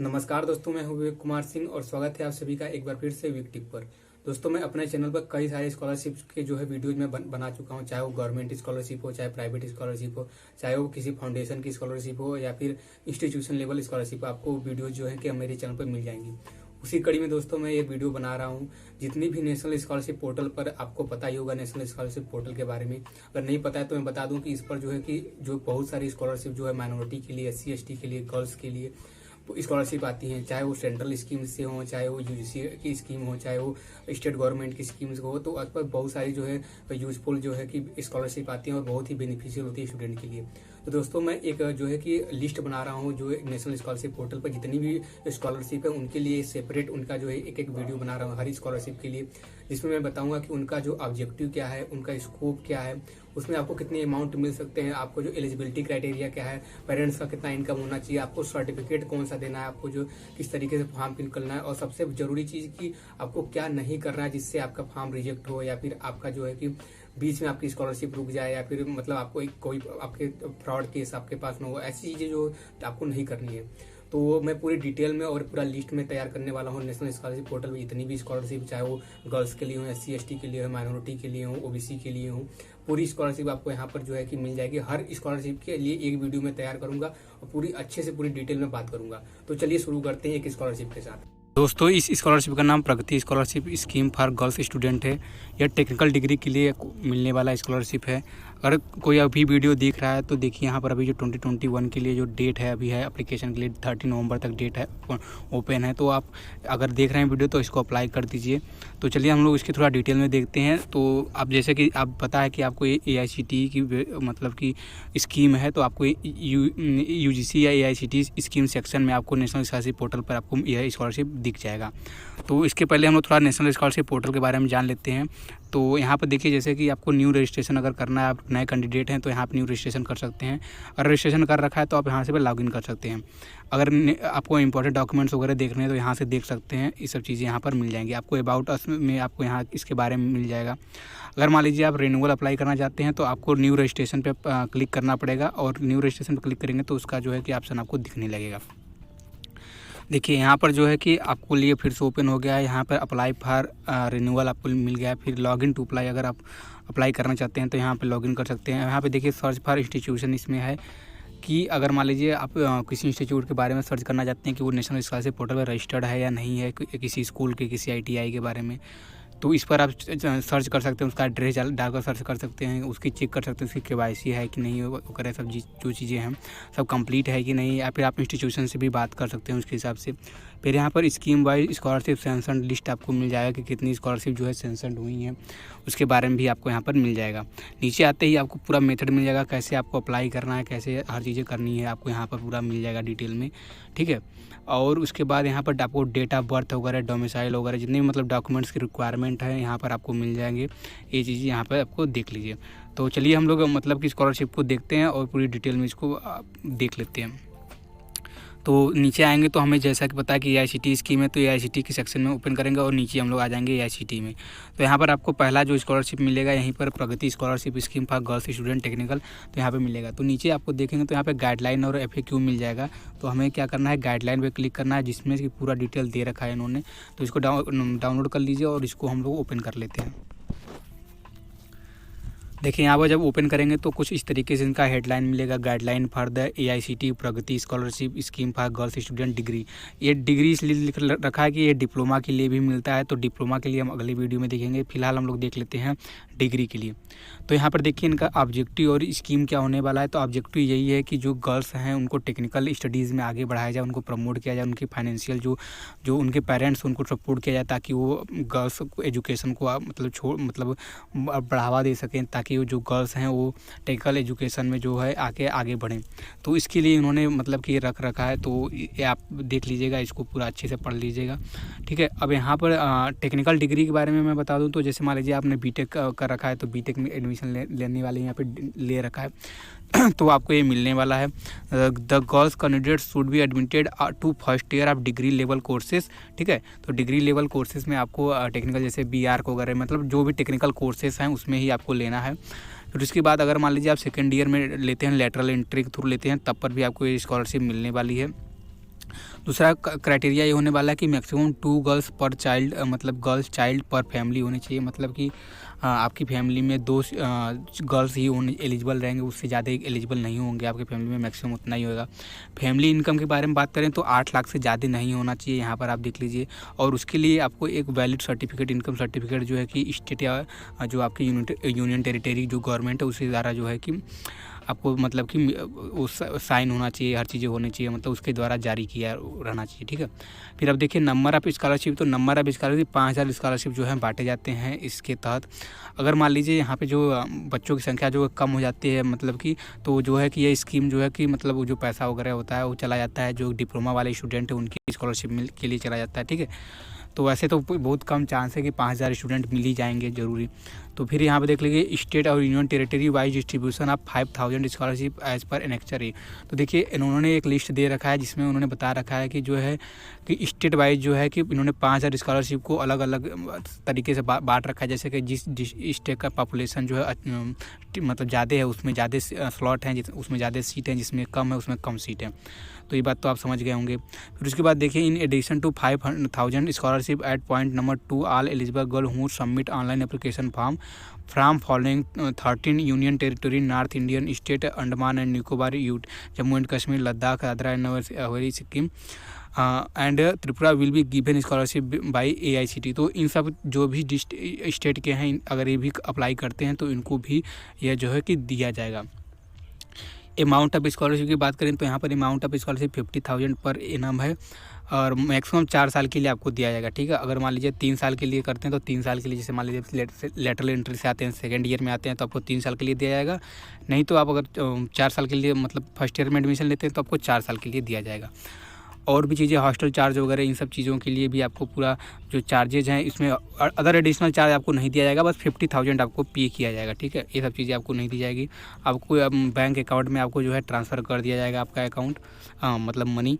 नमस्कार दोस्तों, मैं हूं विवेक कुमार सिंह और स्वागत है आप सभी का एक बार फिर से वीक टिप पर। दोस्तों, मैं अपने चैनल पर कई सारे स्कॉलरशिप के जो है वीडियोज में बना चुका हूं, चाहे वो गवर्नमेंट स्कॉलरशिप हो, चाहे प्राइवेट स्कॉलरशिप हो, चाहे वो किसी फाउंडेशन की स्कॉलरशिप हो या फिर इंस्टीट्यूशन लेवल स्कॉलरशिप। आपको वीडियोज जो है कि मेरे चैनल पर मिल जाएंगी। उसी कड़ी में दोस्तों मैं ये वीडियो बना रहा हूँ। जितनी भी नेशनल स्कॉलरशिप पोर्टल पर आपको पता ही होगा नेशनल स्कॉलरशिप पोर्टल के बारे में, अगर नहीं पता है तो मैं बता दूं कि इस पर जो है कि जो बहुत सारी स्कॉलरशिप जो है माइनॉरिटी के लिए, SC ST के लिए, गर्ल्स के लिए स्कॉलरशिप आती हैं, चाहे वो सेंट्रल स्कीम से हो, चाहे वो UGC की स्कीम हो, चाहे वो स्टेट गवर्नमेंट की स्कीम्स हो, तो आज पर बहुत सारी जो है यूजफुल जो है कि स्कॉलरशिप आती हैं और बहुत ही बेनिफिशियल होती है स्टूडेंट के लिए। तो दोस्तों मैं एक जो है कि लिस्ट बना रहा हूँ, जो नेशनल स्कॉलरशिप पोर्टल पर जितनी भी स्कॉलरशिप है उनके लिए सेपरेट उनका जो है एक एक वीडियो बना रहा हूँ हर स्कॉलरशिप के लिए, जिसमें मैं बताऊंगा कि उनका जो ऑब्जेक्टिव क्या है, उनका स्कोप क्या है, उसमें आपको कितने अमाउंट मिल सकते हैं, आपको जो एलिजिबिलिटी क्राइटेरिया क्या है, पेरेंट्स का कितना इनकम होना चाहिए, आपको सर्टिफिकेट कौन सा देना है, आपको जो किस तरीके से फॉर्म फिल करना है, और सबसे जरूरी चीज़ कि आपको क्या नहीं करना है जिससे आपका फॉर्म रिजेक्ट हो या फिर आपका जो है कि बीच में आपकी स्कॉलरशिप रुक जाए या फिर मतलब आपको कोई आपके फ्रॉड केस आपके पास न हो। ऐसी चीज़ें जो आपको नहीं करनी है, तो मैं पूरी डिटेल में और पूरा लिस्ट में तैयार करने वाला हूँ नेशनल स्कॉलरशिप पोर्टल में। जितनी भी स्कॉलरशिप, चाहे वो गर्ल्स के लिए हो, SC ST के लिए हो, माइनॉरिटी के लिए हो, OBC के लिए हो, पूरी स्कॉलरशिप आपको यहाँ पर जो है कि मिल जाएगी। हर स्कॉलरशिप के लिए एक वीडियो में तैयार करूंगा और पूरी अच्छे से पूरी डिटेल में बात करूंगा। तो चलिए शुरू करते हैं एक स्कॉलरशिप के साथ। दोस्तों, इस स्कॉलरशिप का नाम Pragati scholarship scheme for girls student है। यह टेक्निकल डिग्री के लिए मिलने वाला स्कॉलरशिप है। अगर कोई अभी वीडियो देख रहा है तो देखिए यहाँ पर अभी जो 2021 के लिए जो डेट है अभी है एप्लीकेशन के लिए 30 नवंबर तक डेट है, ओपन है। तो आप अगर देख रहे हैं वीडियो तो इसको अप्लाई कर दीजिए। तो चलिए हम लोग इसकी थोड़ा डिटेल में देखते हैं। तो आप जैसे कि आप पता है कि आपको AICTE की मतलब की स्कीम है, तो आपको UGC या AICTE स्कीम सेक्शन में आपको नेशनल स्कॉलरशिप पोर्टल पर आपको यह स्कॉलरशिप दिख जाएगा। तो इसके पहले हम लोग थोड़ा नेशनल स्कॉलरशिप पोर्टल के बारे में जान लेते हैं। तो यहाँ पर देखिए, जैसे कि आपको न्यू रजिस्ट्रेशन अगर करना है, आप नए कैंडिडेट हैं तो यहाँ पर न्यू रजिस्ट्रेशन कर सकते हैं। अगर रजिस्ट्रेशन कर रखा है तो आप यहाँ से लॉगिन कर सकते हैं। अगर आपको इंपॉर्टेंट डॉक्यूमेंट्स वगैरह देखने हैं तो यहाँ से देख सकते हैं। ये सब चीज़ें यहाँ पर मिल जाएंगी। आपको अबाउट अस में आपको यहाँ इसके बारे में मिल जाएगा। अगर मान लीजिए आप रिन्यूअल अप्लाई करना चाहते हैं तो आपको न्यू रजिस्ट्रेशन पे क्लिक करना पड़ेगा, और न्यू रजिस्ट्रेशन पर क्लिक करेंगे तो उसका जो है कि ऑप्शन आपको दिखने लगेगा। देखिए यहाँ पर जो है कि आपको लिए फिर से ओपन हो गया है। यहाँ पर अप्लाई फॉर रिन्यूअल आपको मिल गया है। फिर लॉगिन टू अप्लाई, अगर आप अप्लाई करना चाहते हैं तो यहाँ पे लॉगिन कर सकते हैं। यहाँ पे देखिए सर्च फॉर इंस्टीट्यूशन इसमें है कि अगर मान लीजिए आप किसी इंस्टीट्यूट के बारे में सर्च करना चाहते हैं कि वो नेशनल स्कॉलरशिप पोर्टल पर रजिस्टर्ड है या नहीं है, किसी स्कूल के, किसी ITI के बारे में, तो इस पर आप सर्च कर सकते हैं। उसका एड्रेस डालकर सर्च कर सकते हैं, उसकी चेक कर सकते हैं उसकी KYC है कि नहीं वगैरह सब जो चीज़ें हैं सब कंप्लीट है कि नहीं, या फिर आप इंस्टीट्यूशन से भी बात कर सकते हैं उसके हिसाब से। फिर यहाँ पर scheme wise scholarship sanction list आपको मिल जाएगा कि कितनी स्कॉलरशिप जो है सेंशन हुई हैं, उसके बारे में भी आपको यहाँ पर मिल जाएगा। नीचे आते ही आपको पूरा मेथड मिल जाएगा, कैसे आपको अप्लाई करना है, कैसे हर चीज़ें करनी है, आपको यहाँ पर पूरा मिल जाएगा डिटेल में, ठीक है। और उसके बाद यहाँ पर आपको डेट ऑफ बर्थ वगैरह, डोमिसाइल वगैरह, जितने भी मतलब डॉक्यूमेंट्स की रिक्वायरमेंट है यहाँ पर आपको मिल जाएंगे। ये चीज़ यहाँ पर आपको देख लीजिए। तो चलिए हम लोग मतलब कि स्कॉलरशिप को देखते हैं और पूरी डिटेल में इसको देख लेते हैं। तो नीचे आएंगे तो हमें जैसा कि पता है कि AICTE स्कीम है, तो AICTE के सेक्शन में ओपन करेंगे और नीचे हम लोग आ जाएंगे AICTE में। तो यहाँ पर आपको पहला जो स्कॉलरशिप मिलेगा यहीं पर Pragati scholarship scheme for girls student technical, तो यहाँ पे मिलेगा। तो नीचे आपको देखेंगे तो यहाँ पे गाइडलाइन और FAQ मिल जाएगा। तो हमें क्या करना है, गाइडलाइन पे क्लिक करना है, जिसमें कि पूरा डिटेल दे रखा है इन्होंने। तो इसको डाउनलोड कर लीजिए और इसको हम लोग ओपन कर लेते हैं। देखिए यहाँ पर जब ओपन करेंगे तो कुछ इस तरीके से इनका हेडलाइन मिलेगा, guideline for the AICTE Pragati scholarship scheme for girls student degree. ये डिग्री इसलिए लिख रखा है कि ये डिप्लोमा के लिए भी मिलता है, तो डिप्लोमा के लिए हम अगली वीडियो में देखेंगे। फिलहाल हम लोग देख लेते हैं डिग्री के लिए। तो यहाँ पर देखिए इनका ऑब्जेक्टिव और स्कीम क्या होने वाला है। तो ऑब्जेक्टिव यही है कि जो गर्ल्स हैं उनको टेक्निकल स्टडीज़ में आगे बढ़ाया जाए, उनको प्रमोट किया जाए, उनकी फाइनेंशियल जो उनके पेरेंट्स उनको सपोर्ट किया जाए, ताकि वो गर्ल्स एजुकेशन को मतलब बढ़ावा दे सकें, ताकि वो जो गर्ल्स हैं वो टेक्निकल एजुकेशन में जो है आगे बढ़ें। तो इसके लिए इन्होंने मतलब कि रख रखा है। तो ये आप देख लीजिएगा, इसको पूरा अच्छे से पढ़ लीजिएगा, ठीक है। अब यहाँ पर टेक्निकल डिग्री के बारे में मैं बता दूँ तो जैसे मान लीजिए आपने BTech कर रखा है, तो BTech में एडमिशन लेने वाले यहाँ पे ले रखा है तो आपको ये मिलने वाला है। The girls candidate should be admitted to first year of degree level courses, ठीक है। तो डिग्री लेवल कोर्सेज में आपको टेक्निकल जैसे BArch वगैरह, मतलब जो भी टेक्निकल कोर्सेज हैं उसमें ही आपको लेना है। फिर उसके बाद अगर मान लीजिए आप सेकेंड ईयर में लेते हैं, लेटरल एंट्री के थ्रू लेते हैं, तब पर भी आपको ये स्कॉलरशिप मिलने वाली है। दूसरा क्राइटेरिया ये होने वाला है कि मैक्सिमम 2 गर्ल्स पर चाइल्ड, मतलब गर्ल्स चाइल्ड पर फैमिली होनी चाहिए। मतलब कि आपकी फैमिली में 2 गर्ल्स ही एलिजिबल रहेंगे, उससे ज़्यादा एलिजिबल नहीं होंगे। आपकी फैमिली में मैक्सिमम उतना ही होगा। फैमिली इनकम के बारे में बात करें तो 8 लाख से ज़्यादा नहीं होना चाहिए, यहाँ पर आप देख लीजिए। और उसके लिए आपको एक वैलिड सर्टिफिकेट, इनकम सर्टिफिकेट जो है कि स्टेट या जो आपकी यूनियन टेरिटरी जो गवर्नमेंट है उसके द्वारा जो है कि आपको मतलब कि उस साइन होना चाहिए, हर चीज़ें होनी चाहिए, मतलब उसके द्वारा जारी किया रहना चाहिए, ठीक है। फिर अब देखिए नंबर ऑफ़ स्कॉलरशिप, तो नंबर ऑफ़ स्कॉलरशिप 5000 स्कॉलरशिप जो है बांटे जाते हैं इसके तहत। अगर मान लीजिए यहाँ पे जो बच्चों की संख्या जो कम हो जाती है, मतलब कि तो जो है कि ये स्कीम जो है कि मतलब वो जो पैसा वगैरह होता है वो चला जाता है, जो डिप्लोमा वाले स्टूडेंट है उनकी स्कॉलरशिप के लिए चला जाता है, ठीक है। तो वैसे तो बहुत कम चांस है कि 5000 स्टूडेंट मिल ही जाएंगे ज़रूरी। तो फिर यहाँ पे देख लीजिए स्टेट और union territory wise distribution of 5000 scholarship as per annexure A. तो देखिए इन्होंने एक लिस्ट दे रखा है जिसमें उन्होंने बता रखा है कि जो है कि स्टेट वाइज जो है कि इन्होंने 5000 स्कॉलरशिप को अलग अलग तरीके से बांट रखा है। जैसे कि जिस स्टेट का पॉपुलेशन जो है मतलब ज़्यादा है उसमें ज़्यादा स्लॉट हैं, उसमें ज़्यादा सीट हैं, जिसमें कम है उसमें कम सीट हैं। तो ये बात तो आप समझ गए होंगे। फिर उसके बाद देखिए in addition to 5000 scholarship at point number 2 all eligible girl who submit online application form from following 13 union territory north Indian state Andaman and Nicobar UT Jammu and Kashmir Ladakh Dadra and Nagar Haveli Sikkim and Tripura will be given scholarship by AICT। तो इन सब जो भी state के हैं अगर ये भी apply करते हैं तो इनको भी यह जो है कि दिया जाएगा। अमाउंट ऑफ स्कॉलरशिप की बात करें तो यहाँ पर अमाउंट ऑफ स्कॉलरशिप 50,000 पर इनाम है और मैक्सिमम 4 साल के लिए आपको दिया जाएगा, ठीक है। अगर मान लीजिए 3 साल के लिए करते हैं तो 3 साल के लिए, जैसे मान लीजिए लेटरल एंट्री से आते हैं, सेकंड ईयर में आते हैं तो आपको 3 साल के लिए दिया जाएगा। नहीं तो आप अगर 4 साल के लिए मतलब फर्स्ट ईयर में एडमिशन लेते हैं तो आपको 4 साल के लिए दिया जाएगा। और भी चीज़ें हॉस्टल चार्ज वगैरह इन सब चीज़ों के लिए भी आपको पूरा जो चार्जेज हैं इसमें अदर एडिशनल चार्ज आपको नहीं दिया जाएगा, बस 50,000 आपको पे किया जाएगा, ठीक है। ये सब चीज़ें आपको नहीं दी जाएगी। आपको बैंक अकाउंट में आपको जो है ट्रांसफ़र कर दिया जाएगा आपका अकाउंट, मतलब मनी।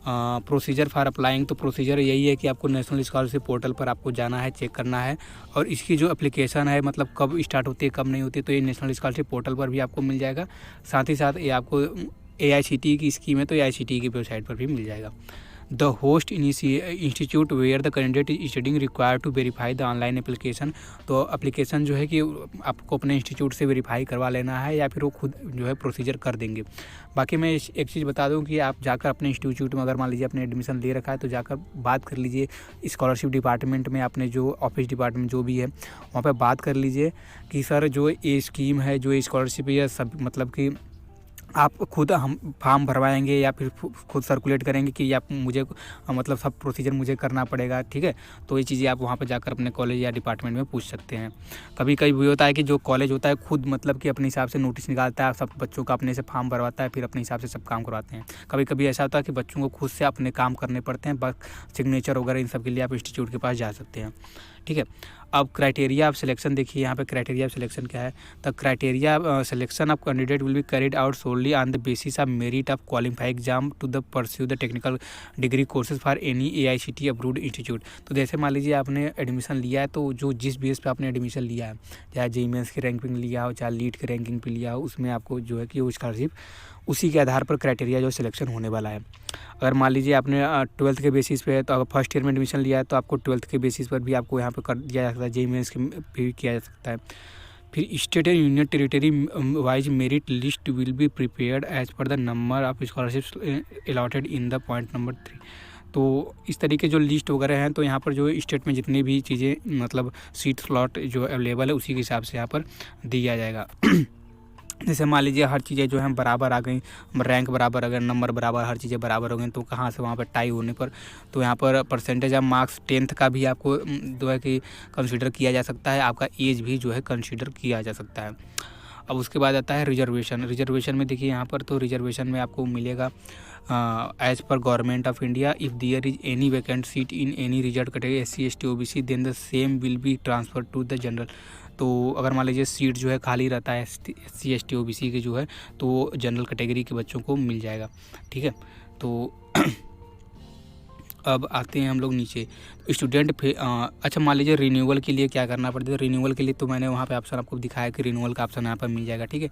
प्रोसीजर फॉर अप्लाइंग, तो प्रोसीजर यही है कि आपको नेशनल स्कॉलरशिप पोर्टल पर आपको जाना है, चेक करना है। और इसकी जो एप्लीकेशन है मतलब कब स्टार्ट होती है कब नहीं होती, तो ये नेशनल स्कॉलरशिप पोर्टल पर भी आपको मिल जाएगा। साथ ही साथ ये आपको AICT की स्कीम है तो AICT की वेबसाइट पर भी मिल जाएगा। The host institute where the candidate is studying require to verify the online application. तो एप्लीकेशन जो है कि आपको अपने इंस्टीट्यूट से वेरीफाई करवा लेना है या फिर वो खुद जो है प्रोसीजर कर देंगे। बाकी मैं एक चीज़ बता दूं कि आप जाकर अपने इंस्टीट्यूट में अगर मान लीजिए आपने एडमिशन ले रखा है तो जाकर बात कर लीजिए स्कॉलरशिप डिपार्टमेंट में, अपने जो ऑफिस डिपार्टमेंट जो भी है वहाँ पर बात कर लीजिए कि सर जो ये स्कीम है, जो स्कॉलरशिप है, सब मतलब कि आप खुद हम फॉर्म भरवाएंगे या फिर खुद सर्कुलेट करेंगे कि आप मुझे मतलब सब प्रोसीजर मुझे करना पड़ेगा, ठीक है। तो ये चीज़ें आप वहाँ पर जाकर अपने कॉलेज या डिपार्टमेंट में पूछ सकते हैं। कभी कभी भी होता है कि जो कॉलेज होता है खुद मतलब कि अपने हिसाब से नोटिस निकालता है, सब बच्चों का अपने से फॉर्म भरवाता है, फिर अपने हिसाब से सब काम करवाते हैं। कभी कभी ऐसा होता है कि बच्चों को खुद से अपने काम करने पड़ते हैं, बस सिग्नेचर वगैरह इन सब के लिए आप इंस्टीट्यूट के पास जा सकते हैं, ठीक है। अब क्राइटेरिया ऑफ सिलेक्शन देखिए, यहाँ पे क्राइटेरिया ऑफ सिलेक्शन क्या है। The criteria selection of candidate will be carried out solely on the basis of merit of qualifying exam to the pursue the technical degree courses for any AICT approved institute. तो जैसे मान लीजिए आपने admission लिया है तो जो जिस बेस पे आपने एडमिशन लिया है, चाहे JEE मेंस की रैंकिंग लिया हो, चाहे लीट की रैंकिंग पे लिया हो, उसमें आपको जो है कि वो स्कॉलरशिप उसी के आधार पर क्राइटेरिया जो सिलेक्शन होने वाला है। अगर मान लीजिए आपने 12th के बेसिस पे है तो अगर फर्स्ट ईयर में एडमिशन लिया है तो आपको 12th के बेसिस पर भी आपको यहाँ पे कर दिया जा सकता है, JEE मेंस भी किया जा सकता है। फिर state and union territory wise merit list will be prepared as per the number of scholarships allotted in the point number 3। तो इस तरीके जो लिस्ट वगैरह हैं तो यहाँ पर जो स्टेट में जितनी भी चीज़ें मतलब सीट स्लॉट जो अवेलेबल है उसी के हिसाब से यहाँ पर दिया जाएगा। जैसे मान लीजिए हर चीज़ें जो है बराबर आ गई, रैंक बराबर, अगर नंबर बराबर, हर चीज़ें बराबर हो गई तो कहाँ से वहाँ पर टाई होने पर तो यहाँ पर परसेंटेज ऑफ मार्क्स 10th का भी आपको जो है कि कंसीडर किया जा सकता है, आपका एज भी जो है कंसीडर किया जा सकता है। अब उसके बाद आता है रिजर्वेशन। रिजर्वेशन में देखिए यहाँ पर तो रिजर्वेशन में आपको मिलेगा as per government of India if there is any vacant seat in any reserve category SC ST OBC then the same will be transfer to the general. तो अगर मान लीजिए सीट जो है खाली रहता है SC ST OBC के जो है तो जनरल कैटेगरी के बच्चों को मिल जाएगा, ठीक है। तो अब आते हैं हम लोग नीचे स्टूडेंट अच्छा मान लीजिए रिन्यूअल के लिए क्या करना पड़ता है। रिन्यूअल के लिए तो मैंने वहाँ पे ऑप्शन आपको दिखाया कि रिन्यूअल का ऑप्शन यहाँ पर मिल जाएगा, ठीक है।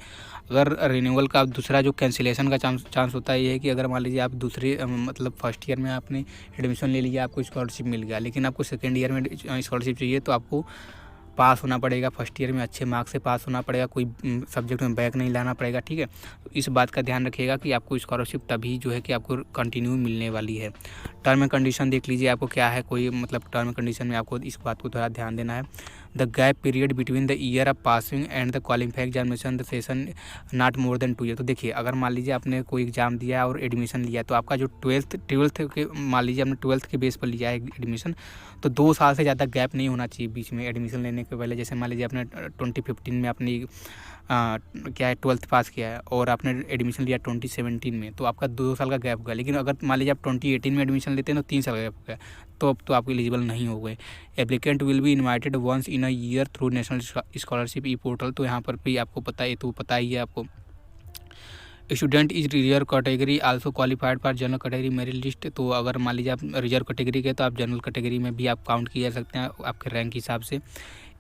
अगर रिन्यूअल का दूसरा जो कैंसिलेशन का चांस होता है ये है कि अगर मान लीजिए आप दूसरे मतलब फर्स्ट ईयर में आपने एडमिशन ले लिया, आपको स्कॉलरशिप मिल गया, लेकिन आपको सेकेंड ईयर में स्कॉलरशिप चाहिए तो आपको पास होना पड़ेगा, फर्स्ट ईयर में अच्छे मार्क्स से पास होना पड़ेगा, कोई सब्जेक्ट में बैक नहीं लाना पड़ेगा, ठीक है। तो इस बात का ध्यान रखिएगा कि आपको स्कॉलरशिप तभी जो है कि आपको कंटिन्यू मिलने वाली है। टर्म एंड कंडीशन देख लीजिए आपको क्या है, कोई मतलब टर्म एंड कंडीशन में आपको इस बात को थोड़ा ध्यान देना है। The gap period between the year of passing and the qualifying examination the session not more than 2 year. तो देखिए अगर मान लीजिए आपने कोई एग्जाम दिया और एडमिशन लिया तो आपका जो ट्वेल्थ के मान लीजिए आपने ट्वेल्थ के बेस पर लिया है एडमिशन, तो 2 साल से ज़्यादा गैप नहीं होना चाहिए बीच में एडमिशन लेने के पहले। जैसे मान लीजिए आपने 2015 में अपनी क्या है 12th पास किया है और आपने एडमिशन लिया 2017 में, तो आपका 2 साल का गैप हो गया। लेकिन अगर मान लीजिए आप 2018 में एडमिशन लेते हैं तो 3 साल का गैप हो गया, तो अब तो आप एलिजिबल नहीं हो गए। Applicant will be invited once in a year through national scholarship e portal. तो यहाँ पर भी आपको पता है, तो पता ही है आपको। Student is reserve category also qualified for general category merit list. तो अगर मान लीजिए आप रिजर्व कैटेगरी के तो आप जनरल कैटेगरी में भी आप काउंट किया जा सकते हैं आपके रैंक के हिसाब से।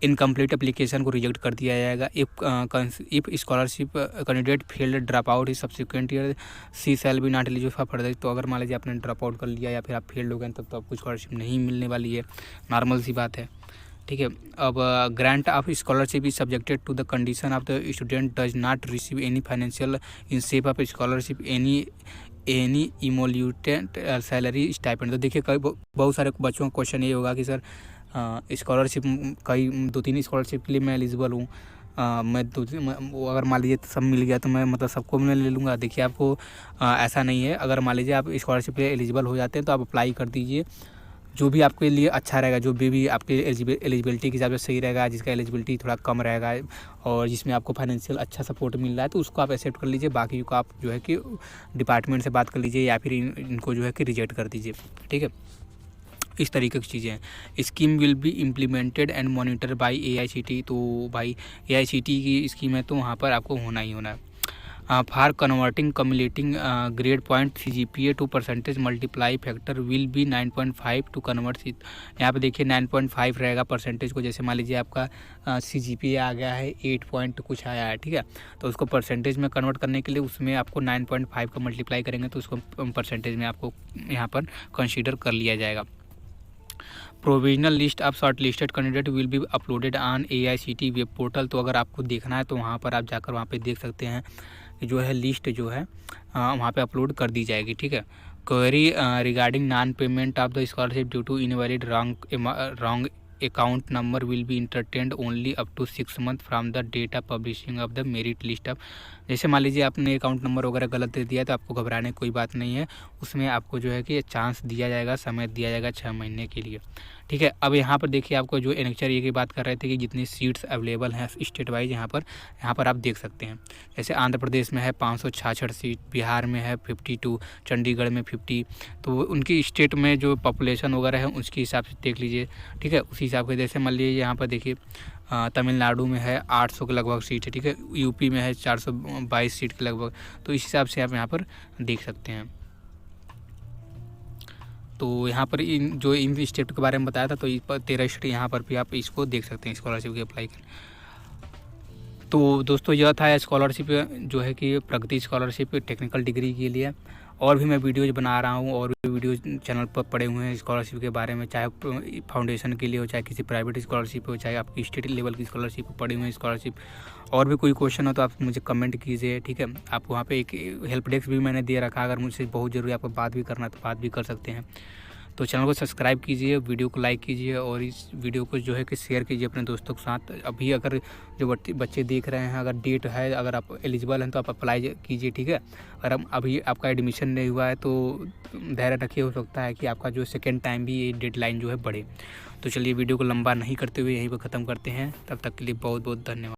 इनकम्प्लीट एप्लीकेशन को रिजेक्ट कर दिया जाएगा। If scholarship candidate failed drop out is subsequent year she shall be not eligible for further. तो अगर मान लीजिए आपने ड्रॉप आउट कर लिया या फिर आप फेल्ड हो गए तब तो आपको स्कॉलरशिप नहीं मिलने वाली है, नॉर्मल सी बात है, ठीक है। अब grant of scholarship is subjected to the condition of the student does not receive any financial in shape of scholarship any emolument salary stipend. तो देखिए कई बहुत सारे बच्चों का क्वेश्चन ये होगा कि सर स्कॉलरशिप कई 2-3 स्कॉलरशिप के लिए मैं एलिजिबल हूँ, मैं अगर मान लीजिए सब मिल गया तो मैं मतलब सबको मैं ले लूँगा। देखिए आपको ऐसा नहीं है। अगर मान लीजिए आप स्कॉलरशिप के लिए एलिजिबल हो जाते हैं तो आप अप्लाई कर दीजिए, जो भी आपके लिए अच्छा रहेगा, जो भी आपके एलिजिबिलिटी के हिसाब से सही रहेगा, जिसका एलिजिबिलिटी थोड़ा कम रहेगा और जिसमें आपको फाइनेंशियल अच्छा सपोर्ट मिल रहा है तो उसको आप एक्सेप्ट कर लीजिए। बाकी को आप जो है कि डिपार्टमेंट से बात कर लीजिए या फिर इनको जो है कि रिजेक्ट कर दीजिए, ठीक है। इस तरीके की चीज़ें हैं। Scheme will be implemented and monitor by AICTE। तो भाई AICTE की स्कीम है तो वहाँ पर आपको होना ही होना है। For converting cumulating grade point CGPA to percentage multiply factor will be 9.5 to convert. यहाँ पे देखिए 9.5 रहेगा परसेंटेज को। जैसे मान लीजिए आपका CGPA आ गया है 8 पॉइंट कुछ आया है, ठीक है, तो उसको परसेंटेज में कन्वर्ट करने के लिए उसमें आपको 9.5 का मल्टीप्लाई करेंगे तो उसको परसेंटेज में आपको यहाँ पर कंसिडर कर लिया जाएगा। Provisional list of short listed candidate will be uploaded on AICTE web portal. तो अगर आपको देखना है तो वहाँ पर आप जाकर वहाँ पे देख सकते हैं कि जो है लिस्ट जो है वहाँ पे अपलोड कर दी जाएगी, ठीक है। Query regarding non payment of the scholarship due to invalid wrong account number will be entertained only up to 6 month from the date of publishing of the merit list of. जैसे मान लीजिए आपने account number वगैरह गलत दे दिया तो आपको घबराने की कोई बात नहीं है, उसमें आपको जो है कि चांस दिया जाएगा, समय दिया जाएगा 6 महीने के लिए, ठीक है। अब यहाँ पर देखिए आपको जो एनेक्चर ये की बात कर रहे थे कि जितनी सीट्स अवेलेबल हैं स्टेट वाइज यहाँ पर आप देख सकते हैं। जैसे आंध्र प्रदेश में है 566 सीट, बिहार में है 52, चंडीगढ़ में 50। तो उनकी स्टेट में जो पॉपुलेशन वगैरह है उसके हिसाब से देख लीजिए, ठीक है। उसी हिसाब से जैसे मान लीजिए यहाँ पर देखिए तमिलनाडु में है 800 के लगभग सीट है, ठीक है। यूपी में है 422 सीट के लगभग। तो इस हिसाब से आप यहाँ पर देख सकते हैं। तो यहाँ पर इन स्टेट के बारे में बताया था, तो 13 स्टेट यहाँ पर भी आप इसको देख सकते हैं स्कॉलरशिप के अप्लाई कर। तो दोस्तों यह था स्कॉलरशिप जो है कि प्रगति स्कॉलरशिप टेक्निकल डिग्री के लिए। और भी मैं वीडियोज़ बना रहा हूँ और भी वीडियोज़ चैनल पर पड़े हुए हैं स्कॉलरशिप के बारे में, चाहे फाउंडेशन के लिए हो, चाहे किसी प्राइवेट स्कॉलरशिप हो, चाहे आपकी स्टेट लेवल की स्कॉलरशिप पड़ी हुई है स्कॉलरशिप। और भी कोई क्वेश्चन हो तो आप मुझे कमेंट कीजिए, ठीक है। आप वहाँ पे एक हेल्प डेस्क भी मैंने दे रखा है, अगर मुझसे बहुत ज़रूरी आपको बात भी करना तो बात भी कर सकते हैं। तो चैनल को सब्सक्राइब कीजिए, वीडियो को लाइक कीजिए और इस वीडियो को जो है कि शेयर कीजिए अपने दोस्तों के साथ। अभी अगर जो बच्चे देख रहे हैं, अगर डेट है, अगर आप एलिजिबल हैं तो आप अप्लाई कीजिए, ठीक है। अगर अभी आपका एडमिशन नहीं हुआ है तो धैर्य रखिए, हो सकता है कि आपका जो सेकेंड टाइम भी ये डेडलाइन जो है बढ़े। तो चलिए वीडियो को लंबा नहीं करते हुए यहीं पर ख़त्म करते हैं। तब तक के लिए बहुत बहुत धन्यवाद।